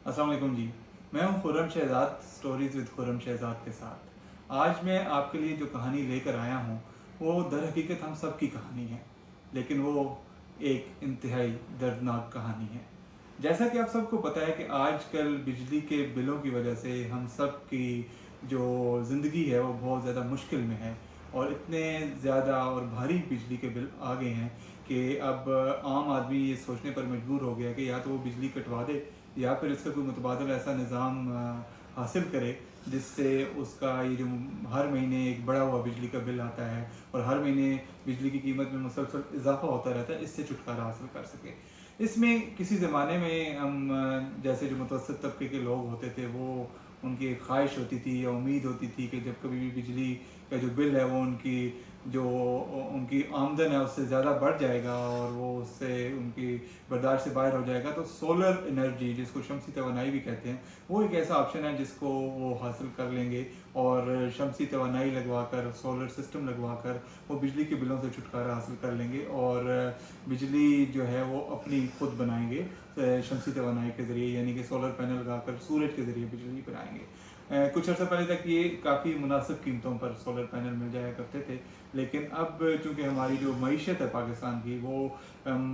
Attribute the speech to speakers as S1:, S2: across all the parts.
S1: अस्सलाम वालेकुम जी। मैं हूँ खुर्रम शहज़ाद, स्टोरीज़ विद खुर्रम शहज़ाद के साथ। आज मैं आपके लिए जो कहानी लेकर आया हूँ वो दर हकीकत हम सब की कहानी है, लेकिन वो एक इंतहाई दर्दनाक कहानी है। जैसा कि आप सबको पता है कि आजकल बिजली के बिलों की वजह से हम सब की जो ज़िंदगी है वो बहुत ज़्यादा मुश्किल में है, और इतने ज़्यादा और भारी बिजली के बिल आ गए हैं कि अब आम आदमी ये सोचने पर मजबूर हो गया कि या तो वो बिजली कटवा दे या फिर इसका कोई मुतबादल ऐसा निज़ाम हासिल करे जिससे उसका ये जो हर महीने एक बढ़ा हुआ बिजली का बिल आता है और हर महीने बिजली की कीमत में मुसलसल इजाफा होता रहता है, इससे छुटकारा हासिल कर सके। इसमें किसी ज़माने में हम जैसे जो मुतवसत तबके के लोग होते थे वो उनकी एक ख्वाहिश होती थी या उम्मीद होती थी कि जब कभी भी बिजली का जो बिल है वो उनकी आमदन है उससे ज़्यादा बढ़ जाएगा और वो उससे उनकी बर्दाश्त से बाहर हो जाएगा, तो सोलर एनर्जी जिसको शमसी तवानाई भी कहते हैं वो एक ऐसा ऑप्शन है जिसको वो हासिल कर लेंगे और शमसी तवानाई लगवा कर, सोलर सिस्टम लगवा कर वो बिजली के बिलों से छुटकारा हासिल कर लेंगे और बिजली जो है वो अपनी खुद बनाएंगे शमसी तवानाई के ज़रिए, यानी कि सोलर पैनल लगाकर सूरज के ज़रिए बिजली बनाएंगे। कुछ अर्सा पहले तक ये काफ़ी मुनासिब कीमतों पर सोलर पैनल मिल जाया करते थे, लेकिन अब चूँकि हमारी जो मईशत है पाकिस्तान की वो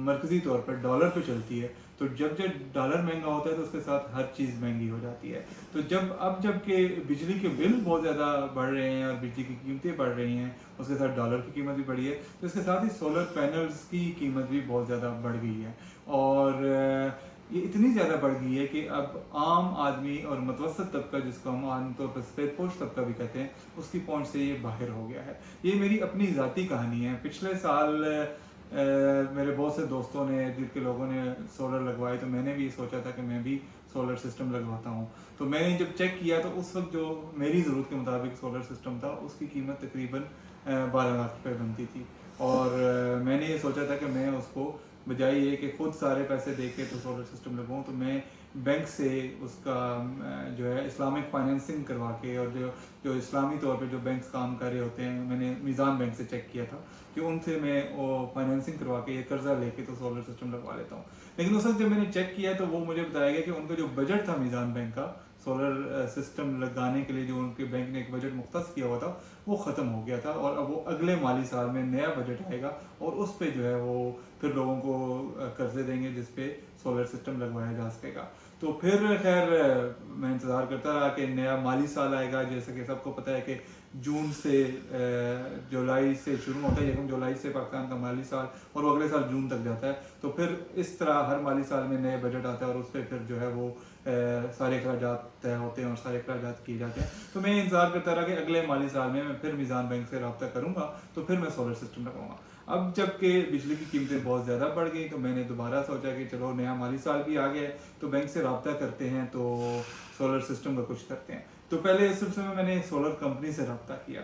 S1: मरकज़ी तौर पर डॉलर पे चलती है, तो जब जब डॉलर महंगा होता है तो उसके साथ हर चीज़ महंगी हो जाती है। तो जबकि बिजली के बिल बहुत ज़्यादा बढ़ रहे हैं और बिजली की कीमतें बढ़ रही हैं, उसके साथ डॉलर की कीमत भी बढ़ी है, तो इसके साथ ही सोलर पैनल्स की कीमत भी बहुत ज़्यादा बढ़ गई है। और ये इतनी ज़्यादा बढ़ गई है कि अब आम आदमी और मुतवसत तबका, जिसको हम आमतौर पर सफ़ेदपोश तबका भी कहते हैं, उसकी पहुंच से ये बाहर हो गया है। ये मेरी अपनी ज़ाती कहानी है। पिछले साल मेरे बहुत से दोस्तों ने, दिल के लोगों ने सोलर लगवाए, तो मैंने भी सोचा था कि मैं भी सोलर सिस्टम लगवाता हूँ। तो मैंने जब चेक किया तो उस वक्त जो मेरी ज़रूरत के मुताबिक सोलर सिस्टम था उसकी कीमत तकरीबन 12 लाख रुपए बनती थी, और मैंने ये सोचा था कि मैं उसको बजाय ये कि खुद सारे पैसे दे के तो सोलर सिस्टम लगवाऊँ, तो मैं बैंक से उसका जो है इस्लामिक फाइनेंसिंग करवा के, और जो जो इस्लामी तौर पे जो बैंक्स काम कर रहे होते हैं, मैंने मीज़ान बैंक से चेक किया था कि उनसे मैं वो फाइनेंसिंग करवा के ये कर्जा लेके तो सोलर सिस्टम लगवा लेता हूँ। लेकिन उस वक्त जब मैंने चेक किया तो वो मुझे बताया गया कि उनका जो बजट था मीज़ान बैंक का सोलर सिस्टम लगाने के लिए, जो उनके बैंक ने एक बजट मुख्तस किया हुआ था, वो ख़त्म हो गया था, और अब वो अगले माली साल में नया बजट आएगा और उस पर जो है वो फिर लोगों को कर्जे देंगे जिस पे सोलर सिस्टम लगवाया जा सकेगा। तो फिर खैर मैं इंतज़ार करता रहा कि नया माली साल आएगा। जैसे कि सबको पता है कि जून से जुलाई से शुरू होता है, 1 जुलाई से पाकिस्तान का माली साल, और वो अगले साल जून तक जाता है। तो फिर इस तरह हर माली साल में नए बजट आता है और उस पर फिर जो है वो सारे अखराजात तय होते हैं और सारे अखराजात किए जाते हैं। तो मैं इंतज़ार करता रहा कि अगले माली साल में मैं फिर मीज़ान बैंक से रब्ता करूँगा तो फिर मैं सोलर सिस्टम लगाऊंगा। अब जबकि बिजली की कीमतें बहुत ज़्यादा बढ़ गई तो मैंने दोबारा सोचा कि चलो नया माली साल भी आ गया है तो बैंक से रब्ता करते हैं, तो सोलर सिस्टम का कुछ करते हैं। तो पहले इस सिलसिले में मैंने सोलर कंपनी से रब्ता किया,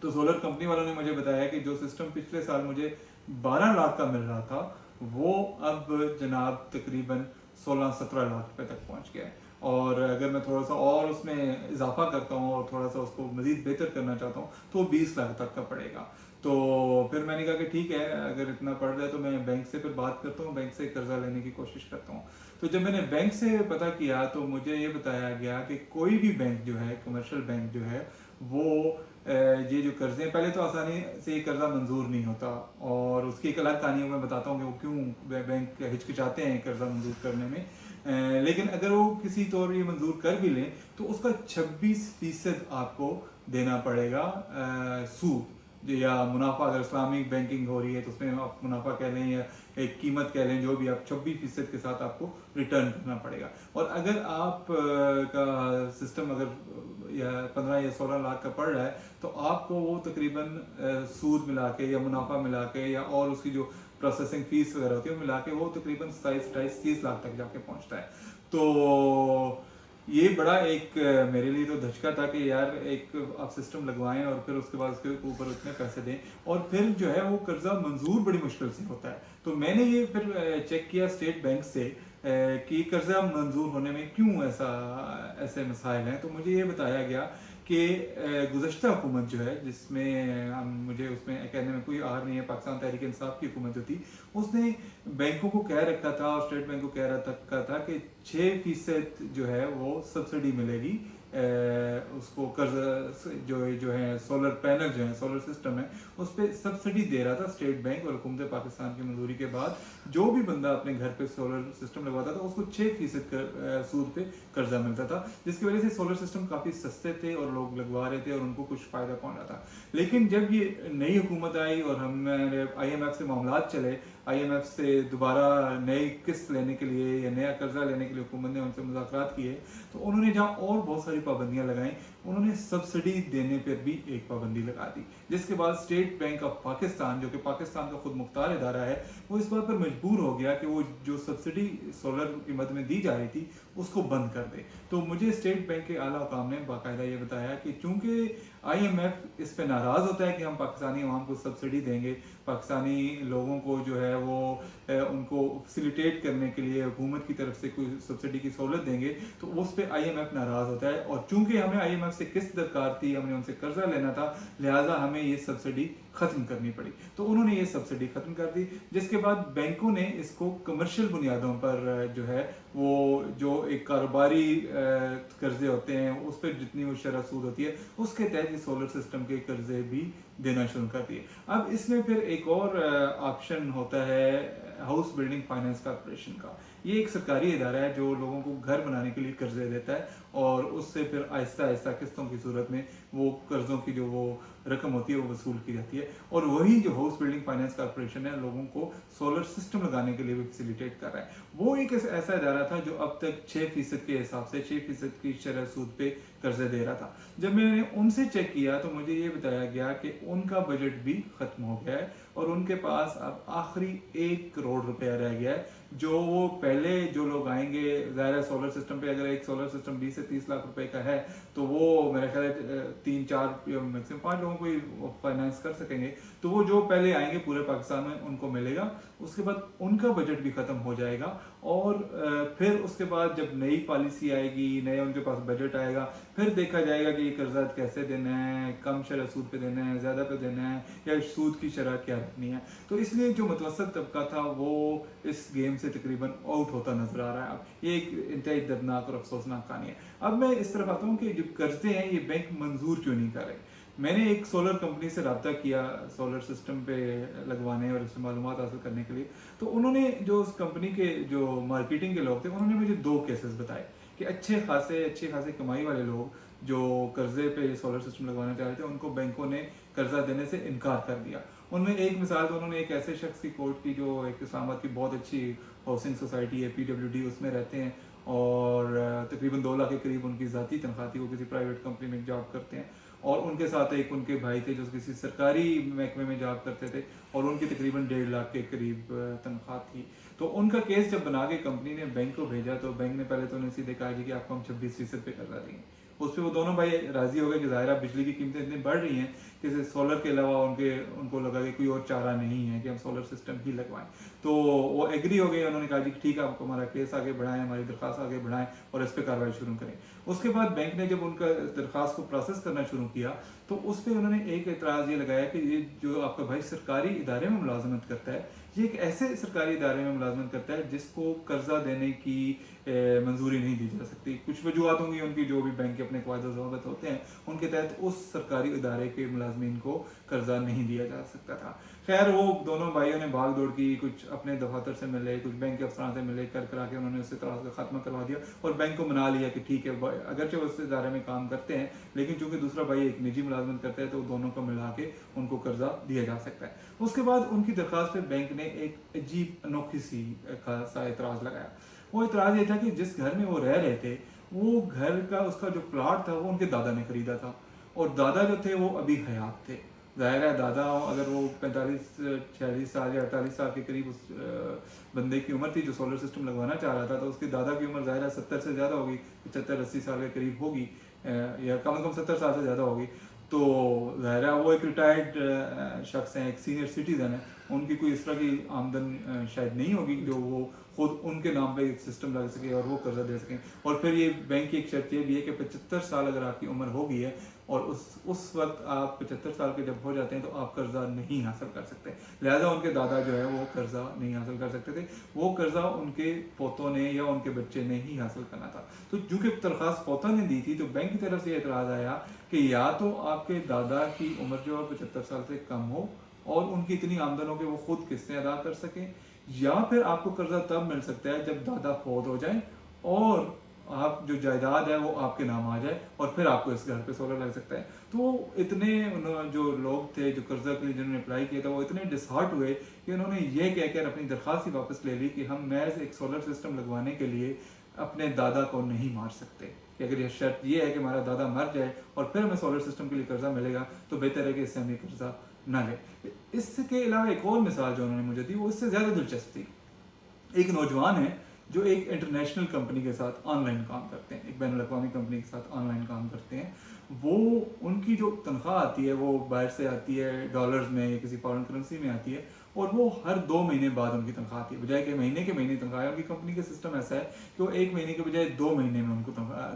S1: तो सोलर कंपनी वालों ने मुझे बताया कि जो सिस्टम पिछले साल मुझे 12 लाख का मिल रहा था वो अब जनाब तकरीबन 16-17 लाख रुपए तक पहुंच गया है। और अगर मैं थोड़ा सा और उसमें इजाफा करता हूँ और थोड़ा सा उसको मज़ीद बेहतर करना चाहता हूँ तो 20 लाख तक का पड़ेगा। तो फिर मैंने कहा कि ठीक है, अगर इतना पड़ रहा है तो मैं बैंक से फिर बात करता हूँ, बैंक से कर्जा लेने की कोशिश करता हूँ। तो जब मैंने बैंक से पता किया तो मुझे ये बताया गया कि कोई भी बैंक जो है, कमर्शियल बैंक जो है, वो ये जो कर्जे, पहले तो आसानी से ये कर्जा मंजूर नहीं होता, और उसकी एक अलग कहानी मैं बताता हूँ कि वो क्यों बैंक हिचकिचाते हैं कर्जा मंजूर करने में। लेकिन अगर वो किसी तौर ये मंजूर कर भी लें तो उसका 26% आपको देना पड़ेगा सूद या मुनाफा। अगर इस्लामिक बैंकिंग हो रही है तो उसमें आप मुनाफा कह लें या एक कीमत कह लें, जो भी, आप 26% के साथ आपको रिटर्न करना पड़ेगा। और अगर आप का सिस्टम अगर या 15 या 16 लाख का पड़ रहा है तो आपको वो तकरीबन सूद मिला के या मुनाफा मिला के या और उसकी जो प्रोसेसिंग फीस वगैरह होती है वो मिला के वो तकरीबन 27-28-30 लाख तक जाके पहुंचता है। तो ये बड़ा एक मेरे लिए तो धचका था कि यार एक आप सिस्टम लगवाएं और फिर उसके बाद उसके ऊपर उतने पैसे दें, और फिर जो है वो कर्जा मंजूर बड़ी मुश्किल से होता है। तो मैंने ये फिर चेक किया स्टेट बैंक से कि कर्जा मंजूर होने में क्यों ऐसे मसाइल हैं। तो मुझे ये बताया गया کہ گزشتہ حکومت جو ہے جس میں مجھے اس میں کہنے میں کوئی آر نہیں ہے، پاکستان تحریک انصاف کی حکومت جو تھی، اس نے بینکوں کو کہہ رکھا تھا اور اسٹیٹ بینک کو کہہ رکھا تھا کہ 6% جو ہے وہ سبسڈی ملے گی اس کو قرض جو ہے سولر پینل جو ہے سولر سسٹم ہے اس پہ سبسڈی دے رہا تھا اسٹیٹ بینک، اور حکومت پاکستان کی منظوری کے بعد جو بھی بندہ اپنے گھر پہ سولر سسٹم لگواتا تھا اس کو 6% سود پہ قرضہ ملتا تھا، جس کی وجہ سے سولر سسٹم کافی سستے تھے اور لوگ لگوا رہے تھے اور ان کو کچھ فائدہ پہنچا تھا۔ لیکن جب یہ نئی حکومت آئی اور ہم آئی ایم ایف سے معاملات چلے، آئی ایم ایف سے دوبارہ نئی قسط لینے کے لیے یا نیا قرضہ لینے کے لیے حکومت نے ان سے مذاکرات کیے، تو انہوں نے جہاں اور بہت ساری پابندیاں لگائیں، انہوں نے سبسڈی دینے پر بھی ایک پابندی لگا دی، جس کے بعد اسٹیٹ بینک آف پاکستان جو کہ پاکستان کا خود مختار ادارہ ہے، وہ اس بات پر مجبور ہو گیا کہ وہ جو سبسڈی سولر کی مد میں دی جا رہی تھی اس کو بند کر دے۔ تو مجھے اسٹیٹ بینک کے اعلیٰ حکام نے باقاعدہ یہ بتایا کہ چونکہ آئی ایم ایف اس پہ ناراض ہوتا ہے کہ ہم پاکستانی عوام کو سبسڈی دیں گے، پاکستانی لوگوں کو جو ہے وہ ان کو فیسیلیٹیٹ کرنے کے لیے حکومت کی طرف سے کوئی سبسڈی کی سہولت دیں گے، تو اس پہ آئی ایم ایف ناراض ہوتا ہے، اور چونکہ ہمیں آئی ایم ایف سے قسط درکار تھی، ہم نے ان سے قرضہ لینا تھا، لہٰذا ہمیں یہ سبسڈی ختم کرنی پڑی۔ تو انہوں نے یہ سبسڈی ختم کر دی، جس کے بعد بینکوں نے اس کو کمرشل بنیادوں پر جو ہے وہ جو ایک کاروباری قرضے ہوتے ہیں اس پہ جتنی وہ شرح سود ہوتی ہے اس کے تحت یہ سولر سسٹم کے قرضے بھی دینا شروع کر دیے۔ اب اس میں پھر ایک اور آپشن ہوتا ہے ہاؤس بلڈنگ فائنانس کارپوریشن کا۔ یہ ایک سرکاری ادارہ ہے جو لوگوں کو گھر بنانے کے لیے قرضے دیتا ہے اور اس سے پھر آہستہ آہستہ قسطوں کی صورت میں وہ قرضوں کی جو وہ رقم ہوتی ہے وہ وصول کی جاتی ہے، اور وہی جو ہاؤس بلڈنگ فائنانس کارپوریشن ہے لوگوں کو سولر سسٹم لگانے کے لیے بھی فیسیلیٹیٹ کر رہا ہے۔ وہ ایک ایسا ادارہ تھا جو اب تک 6% کے حساب سے 6% کی شرح سود پہ قرضے دے رہا تھا۔ جب میں نے ان سے چیک کیا تو مجھے یہ بتایا گیا کہ ان کا بجٹ بھی ختم ہو گیا ہے اور ان کے پاس اب آخری 1 کروڑ روپیہ رہ گیا ہے، جو وہ پہلے جو لوگ آئیں گے، ظاہر ہے سولر سسٹم پہ اگر ایک سولر سسٹم 20 سے 30 لاکھ روپے کا ہے تو وہ میرا خیال ہے 3-4 یا میکسیمم 5 لوگوں کو ہی فائنانس کر سکیں گے، تو وہ جو پہلے آئیں گے پورے پاکستان میں ان کو ملے گا۔ اس کے بعد ان کا بجٹ بھی ختم ہو جائے گا، اور پھر اس کے بعد جب نئی پالیسی آئے گی، نیا ان کے پاس بجٹ آئے گا، پھر دیکھا جائے گا کہ یہ قرضہ کیسے دینا ہے، کم شرح سود پہ دینا ہے، زیادہ پہ دینا ہے، یا سود کی شرح کیا رکھنی ہے۔ تو اس لیے جو متوسط طبقہ تھا وہ اس گیم سے تقریباً آؤٹ ہوتا نظر آ رہا ہے۔ اب یہ ایک انتہائی دردناک اور افسوسناک کہانی ہے۔ اب میں اس طرف آتا ہوں کہ جو قرضے ہیں یہ بینک منظور کیوں نہیں کر رہے۔ میں نے ایک سولر کمپنی سے رابطہ کیا سولر سسٹم پہ لگوانے اور اس سے معلومات حاصل کرنے کے لیے، تو انہوں نے جو اس کمپنی کے جو مارکیٹنگ کے لوگ تھے انہوں نے مجھے 2 کیسز بتائے کہ اچھے خاصے کمائی والے لوگ جو قرضے پہ سولر سسٹم لگوانا چاہ رہے تھے ان کو بینکوں نے قرضہ دینے سے انکار کر دیا۔ ان میں ایک مثال تو انہوں نے ایک ایسے شخص کی کوٹ کی جو ایک اسلام آباد کی بہت اچھی ہاؤسنگ سوسائٹی ہے PWD، اس میں رہتے ہیں اور تقریباً 2 لاکھ کے قریب ان کی ذاتی تنخواہ تھی، وہ کسی پرائیویٹ کمپنی میں جاب کرتے ہیں، اور ان کے ساتھ ایک ان کے بھائی تھے جو کسی سرکاری محکمے میں جاب کرتے تھے اور ان کی تقریباً 1.5 لاکھ کے قریب تنخواہ تھی۔ تو ان کا کیس جب بنا کے کمپنی نے بینک کو بھیجا تو بینک نے پہلے تو انہیں سیدھے کہا کہ آپ کو ہم 26% پہ قرضہ دیں گے۔ اس پہ وہ دونوں بھائی راضی ہو گئے کہ ظاہرہ بجلی کی قیمتیں اتنی بڑھ رہی ہیں کہ سولر کے علاوہ ان کو لگا کہ کوئی اور چارہ نہیں ہے کہ ہم سولر سسٹم ہی لگوائیں، تو وہ ایگری ہو گئے۔ انہوں نے کہا جی ٹھیک ہے، آپ کو ہمارا کیس آگے بڑھائیں، ہماری درخواست آگے بڑھائیں اور اس پہ کارروائی شروع کریں۔ اس کے بعد بینک نے جب ان کا درخواست کو پروسیس کرنا شروع کیا تو اس پہ انہوں نے ایک اعتراض یہ لگایا کہ یہ جو آپ کا بھائی سرکاری ادارے میں ملازمت کرتا ہے، یہ ایک ایسے سرکاری ادارے میں ملازمت کرتا ہے جس کو قرضہ دینے کی منظوری نہیں دی جا سکتی۔ کچھ وجوہات ہوں گی ان کی، جو بھی بینک کے اپنے قواعد و ضوابط ہوتے ہیں ان کے تحت اس سرکاری ادارے کے ملازمین کو قرضہ نہیں دیا جا سکتا تھا۔ خیر وہ دونوں بھائیوں نے بھاگ دوڑ کی، کچھ اپنے دفاتر سے ملے، کچھ بینک کے افسران سے ملے، کرا کے انہوں نے اس اعتراض کا خاتمہ کروا دیا اور بینک کو منا لیا کہ ٹھیک ہے، اگرچہ وہ اس ادارے میں کام کرتے ہیں لیکن چونکہ دوسرا بھائی ایک نجی ملازمت کرتا ہے تو دونوں کو ملا کے ان کو قرضہ دیا جا سکتا ہے۔ اس کے بعد ان کی درخواست پہ بینک نے ایک عجیب انوکھی سا اعتراض لگایا۔ وہ اعتراض یہ تھا کہ جس گھر میں وہ رہ رہے تھے وہ گھر کا اس کا جو پلاٹ تھا وہ ان کے دادا نے خریدا تھا، اور دادا جو تھے وہ ابھی حیات تھے۔ ظاہر ہے دادا اگر وہ 45-46 سال یا 48 سال کے قریب اس بندے کی عمر تھی جو سولر سسٹم لگوانا چاہ رہا تھا، تو اس کی دادا کی عمر ظاہر ہے 70 سے زیادہ ہوگی، 75-80 سال کے قریب ہوگی، یا کم از کم 70 سال سے زیادہ ہوگی۔ تو ظاہر ہے وہ ایک ریٹائرڈ شخص ہیں، ایک سینئر سٹیزن ہیں، ان کی کوئی اس طرح کی آمدن شاید نہیں ہوگی جو وہ खुद उनके नाम पे एक सिस्टम लग सके और वो कर्जा दे सकें। और फिर ये बैंक की एक शर्त ये भी है कि 75 साल अगर आपकी उम्र हो गई है और उस वक्त आप 75 साल के जब हो जाते हैं तो आप कर्जा नहीं हासिल कर सकते। लिहाजा उनके दादा जो है वो कर्जा नहीं हासिल कर सकते थे, वो कर्जा उनके पोतों ने या उनके बच्चे ने ही हासिल करना था। तो चूंकि दरख्वास्त पोता ने दी थी तो बैंक की तरफ से एतराज़ आया कि या तो आपके दादा की उम्र जो है 75 साल से कम हो और उनकी इतनी आमदन हो कि वो खुद किस्तें अदा कर सकें, या फिर आपको कर्जा तब मिल सकता है जब दादा फौत हो जाए और आप जो जायदाद है वो आपके नाम आ जाए और फिर आपको इस घर पे सोलर लग सकता है। तो इतने जो लोग थे जो कर्जा के लिए जिन्होंने अप्लाई किया था वो इतने डिसहार्ट हुए कि उन्होंने ये कहकर अपनी दरख्वास्त ही वापस ले ली कि हम महज एक सोलर सिस्टम लगवाने के लिए अपने दादा को नहीं मार सकते, कि अगर ये शर्त ये है कि हमारा दादा मर जाए और फिर हमें सोलर सिस्टम के लिए कर्जा मिलेगा तो बेहतर है कि इससे हमें कर्जा ना ले। इसके अलावा एक और मिसाल जो उन्होंने मुझे दी वो इससे ज़्यादा दिलचस्प थी। एक नौजवान है जो एक इंटरनेशनल कंपनी के साथ ऑनलाइन काम करते हैं, एक बैनुल अक़वामी कंपनी के साथ ऑनलाइन काम करते हैं। वो उनकी जो तनख्वाह आती है वो बाहर से आती है, डॉलर्स में या किसी फॉरेन करेंसी में आती है और वो हर 2 महीने बाद उनकी तनख्वाह आती है, बजाय कि महीने के महीने तनख्वाह है। उनकी कंपनी का सिस्टम ऐसा है कि वो 1 महीने के बजाय 2 महीने में उनको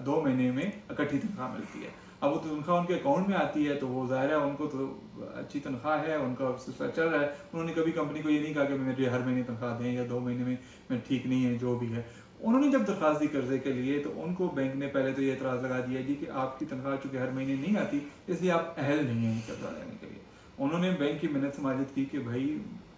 S1: 2 महीने में इकट्ठी तनख्वाह मिलती है। अब वो तनख्वाह उनके अकाउंट में आती है तो वो ज़ाहिर है उनको तो अच्छी तनख्वाह है, उनका सिलसिला चल रहा है। उन्होंने कभी कंपनी को ये नहीं कहा कि मेरे हर महीने तनख्वाह दें या 2 महीने में मैं ठीक नहीं है, जो भी है। उन्होंने जब दरख्वास्त दी कर्जे के लिए तो उनको बैंक ने पहले तो ये एतराज़ लगा दिया जी कि आपकी तनख्वाह चूँकि हर महीने नहीं आती इसलिए आप अहल नहीं हैं कर्जा लेने के लिए। उन्होंने बैंक की मिन्नत समाजत की कि भाई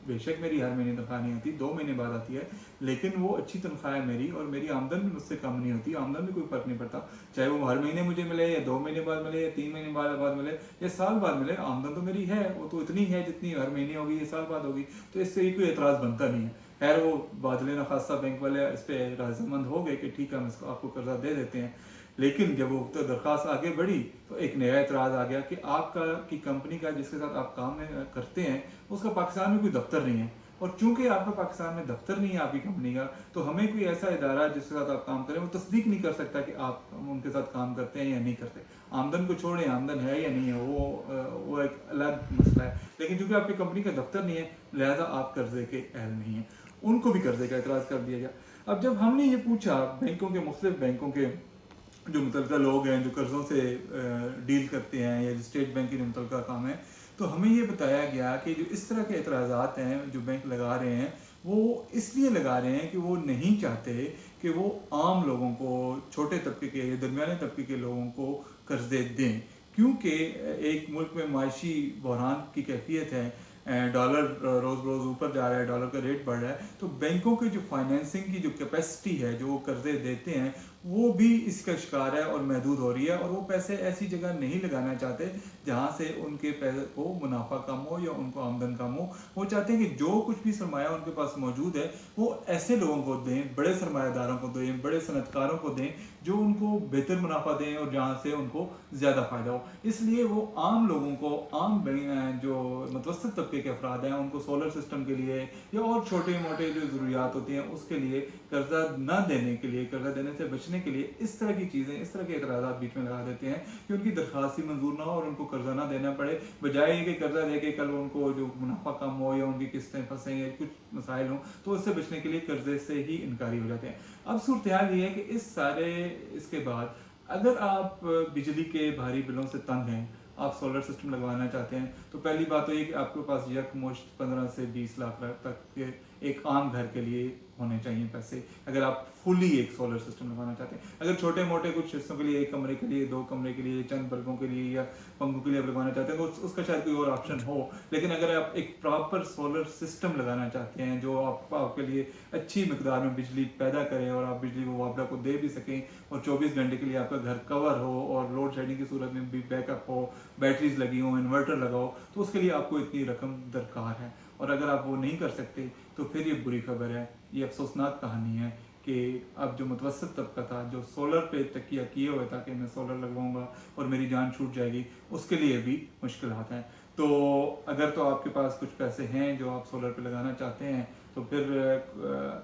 S1: बेशक मेरी हर महीने तनख्वाह नहीं आती, 2 महीने बाद आती है, लेकिन वो अच्छी तनख्वाह है मेरी और मेरी आमदन भी मुझसे कम नहीं होती, आमदन में कोई फ़र्क नहीं पड़ता, चाहे वो हर महीने मुझे मिले या 2 महीने बाद मिले या 3 महीने बाद मिले या साल बाद मिले, आमदन तो मेरी है, वो तो इतनी है जितनी हर महीने होगी या साल बाद होगी। तो इससे कोई एतराज़ बनता नहीं है। खैर वो बादल न खासा बैंक वाले इस पर राज़ीमंद हो गए कि ठीक है हम इसको आपको कर्जा दे देते हैं। लेकिन जब वो तो दरख्वास्त आगे बढ़ी तो एक नया एतराज़ आ गया कि आपका की कंपनी का जिसके साथ आप काम करते हैं उसका पाकिस्तान में कोई दफ्तर नहीं है, और चूंकि आपका पाकिस्तान में दफ्तर नहीं है आपकी कंपनी का, तो हमें कोई ऐसा इदारा जिसके साथ आप काम करें वो तस्दीक नहीं कर सकता कि आप उनके साथ काम करते हैं या नहीं करते। आमदन को छोड़ें, आमदन है या नहीं है वो एक अलग मसला है, लेकिन चूंकि आपकी कंपनी का दफ्तर नहीं है लिहाजा आप कर्जे के अहल नहीं हैं। उनको भी कर्जे का एतराज़ कर दिया गया। अब जब हमने ये पूछा बैंकों के, मुख्तलिफ बैंकों के जो मुतलका लोग हैं जो कर्ज़ों से डील करते हैं या जो स्टेट बैंक की जो मुतलका काम है, तो हमें ये बताया गया कि जो इस तरह के एतराज़ात हैं जो बैंक लगा रहे हैं वो इसलिए लगा रहे हैं कि वो नहीं चाहते कि वो आम लोगों को, छोटे तबके के या दरमियाने तबके के लोगों को कर्ज़े दें, क्योंकि एक मुल्क में माशी बहरान की कैफियत है, डॉलर रोज़ रोज़ ऊपर जा रहा है, डॉलर का रेट बढ़ रहा है, तो बैंकों की जो फाइनेंसिंग की जो कैपेसिटी है जो वो कर्ज़े देते हैं वो भी इसका शिकार है और महदूद हो रही है, और वो पैसे ऐसी जगह नहीं लगाना चाहते जहाँ से उनके पैसे को मुनाफा कम हो या उनको आमदन कम हो। वो चाहते हैं कि जो कुछ भी सरमाया उनके पास मौजूद है वो ऐसे लोगों को दें, बड़े सरमायादारों को दें, बड़े सनतकारों को दें जो उनको बेहतर मुनाफा दें और जहाँ से उनको ज़्यादा फ़ायदा हो। इसलिए वो आम लोगों को, आम जो मतवसत तबके के अफराद हैं उनको सोलर सिस्टम के लिए या और छोटे मोटे जो ज़रूरियात होती हैं उसके लिए कर्जा न देने के लिए, कर्जा देने से बचने के लिए इस तरह की चीज़ें, इस तरह के एतराज़ात बीच में लगा देते हैं कि उनकी दरख्वास्त ही मंजूर ना हो और उनको कर्जा ना देना पड़े, बजाय ये कि कर्जा दे के कल उनको जो मुनाफा कम हो या उनकी किस्तें फंसें या कुछ मसाइल हों तो उससे बचने के लिए कर्जे से ही इनकारी हो जाते हैं। अब सूरत हाल ये है कि इसके बाद अगर आप बिजली के भारी बिलों से तंग हैं, आप सोलर सिस्टम लगवाना चाहते हैं, तो पहली बात तो ये कि आपके पास यकमुश्त 15 से 20 लाख तक के एक आम घर के लिए होने चाहिए पैसे, अगर आप फुली एक सोलर सिस्टम लगवाना चाहते हैं। अगर छोटे मोटे कुछ हिस्सों के लिए, एक कमरे के लिए, 2 कमरे के लिए, चंद बल्बों के लिए या पंखों के लिए आप लगवाना चाहते हैं तो उसका शायद कोई और ऑप्शन हो, लेकिन अगर आप एक प्रॉपर सोलर सिस्टम लगाना चाहते हैं जो आपके लिए अच्छी मिकदार में बिजली पैदा करे और आप बिजली को वापडा को दे भी सकें और 24 घंटे के लिए आपका घर कवर हो और लोड शेडिंग की सूरत में भी बैकअप हो, बैटरीज लगी हो, इन्वर्टर लगाओ, तो उसके लिए आपको इतनी रकम दरकार है। और अगर आप वो नहीं कर सकते तो फिर ये बुरी खबर है, ये अफसोसनाक कहानी है कि अब जो मुतवसत तबका था जो सोलर पे तकिया किए हुए था कि मैं सोलर लगवाऊंगा और मेरी जान छूट जाएगी, उसके लिए भी मुश्किलात हैं। तो अगर तो आपके पास कुछ पैसे हैं जो आप सोलर पे लगाना चाहते हैं तो फिर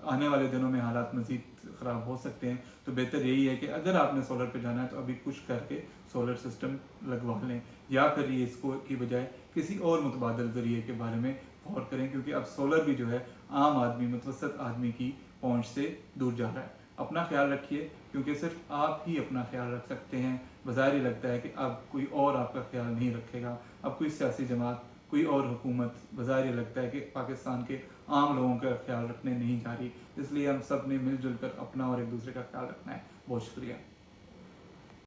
S1: आने वाले दिनों में हालात मज़ीद ख़राब हो सकते हैं। तो बेहतर यही है कि अगर आपने सोलर पे जाना है तो अभी कुछ करके सोलर सिस्टम लगवा लें, या फिर ये इसको की बजाय किसी और मुतबादल ज़रिए के बारे में गौर करें, क्योंकि अब सोलर भी जो है आम आदमी, मुतवसत आदमी की पहुंच से दूर जा रहा है। अपना ख्याल रखिए, क्योंकि सिर्फ आप ही अपना ख्याल रख सकते हैं। बज़ाहिर ही लगता है कि अब कोई और आपका ख्याल नहीं रखेगा, अब कोई सियासी जमात, कोई और हुकूमत बज़ाहिर ही लगता है कि पाकिस्तान के आम लोगों का ख्याल रखने नहीं जा रही। इसलिए हम सब ने मिलजुल कर अपना और एक दूसरे का ख्याल रखना है। बहुत शुक्रिया।